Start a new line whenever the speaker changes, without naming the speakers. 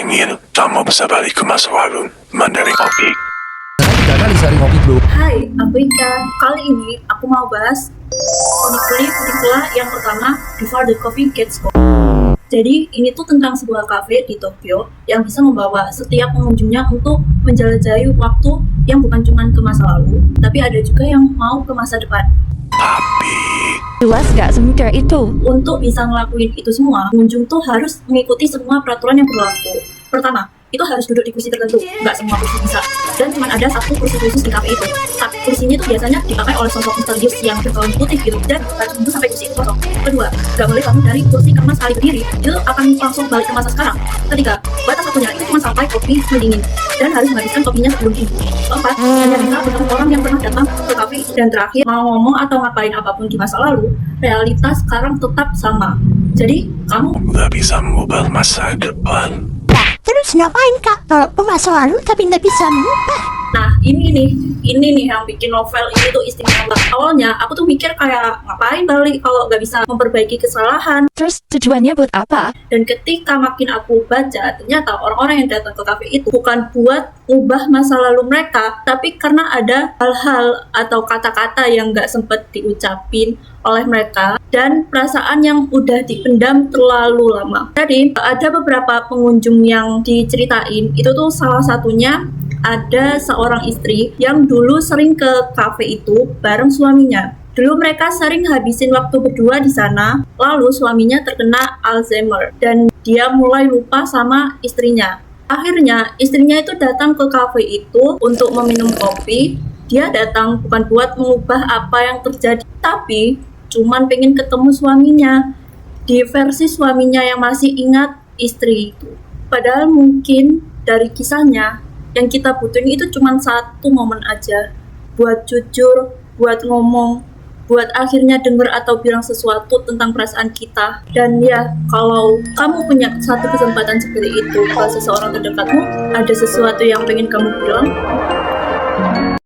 ingin kamu bisa balik ke masa lalu mendari kopi.
Karena 3 kali sehari ngopi bro.
Hai, aku Ika. Kali ini aku mau bahas kulikula yang pertama, Before the Coffee Gets Cold. Jadi ini tuh tentang sebuah kafe di Tokyo yang bisa membawa setiap pengunjungnya untuk menjelajahi waktu yang bukan cuma ke masa lalu, tapi ada juga yang mau ke masa depan.
Jelas gak semudah itu?
Untuk bisa ngelakuin itu semua, pengunjung tuh harus mengikuti semua peraturan yang berlaku. Pertama, itu harus duduk di kursi tertentu, nggak semua kursi bisa. Dan cuma ada satu kursi khusus di kafe itu. Tapi kursinya itu biasanya dipakai oleh sosok misterius yang bergaun putih gitu, dan harus tunggu sampai kursi itu kosong. Kedua, nggak boleh bangun dari kursi karena sekali berdiri, itu akan langsung balik ke masa sekarang. Ketiga, batas satunya itu cuma sampai kopi mendingin, dan harus menghabiskan kopinya sebelum tidur. Keempat, hanya bisa bertemu orang yang pernah datang ke kafe. Dan terakhir, mau ngomong atau ngapain apapun di masa lalu, realitas sekarang tetap sama. Jadi, kamu
Nggak bisa mengubah masa depan.
Terus ngapain kak? Kalau ke masa lalu tapi nggak bisa mengubah.
Nah, ini nih yang bikin novel ini tuh istimewa. Awalnya aku tuh mikir kayak ngapain balik kalau nggak bisa memperbaiki kesalahan.
Terus tujuannya buat apa?
Dan ketika makin aku baca, ternyata orang-orang yang datang ke kafe itu bukan buat ubah masa lalu mereka, tapi karena ada hal-hal atau kata-kata yang nggak sempet diucapin oleh mereka dan perasaan yang udah dipendam terlalu lama. Jadi ada beberapa pengunjung yang diceritain, itu tuh salah satunya ada seorang istri yang dulu sering ke kafe itu bareng suaminya. Dulu mereka sering habisin waktu berdua di sana, lalu suaminya terkena Alzheimer dan dia mulai lupa sama istrinya. Akhirnya istrinya itu datang ke kafe itu untuk meminum kopi. Dia datang bukan buat mengubah apa yang terjadi, tapi cuman pengen ketemu suaminya di versi suaminya yang masih ingat istri itu. Padahal mungkin dari kisahnya yang kita butuhin itu cuma satu momen aja buat jujur, buat ngomong, buat akhirnya denger atau bilang sesuatu tentang perasaan kita. Dan ya, kalau kamu punya satu kesempatan seperti itu ke seseorang terdekatmu, ada sesuatu yang pengen kamu bilang,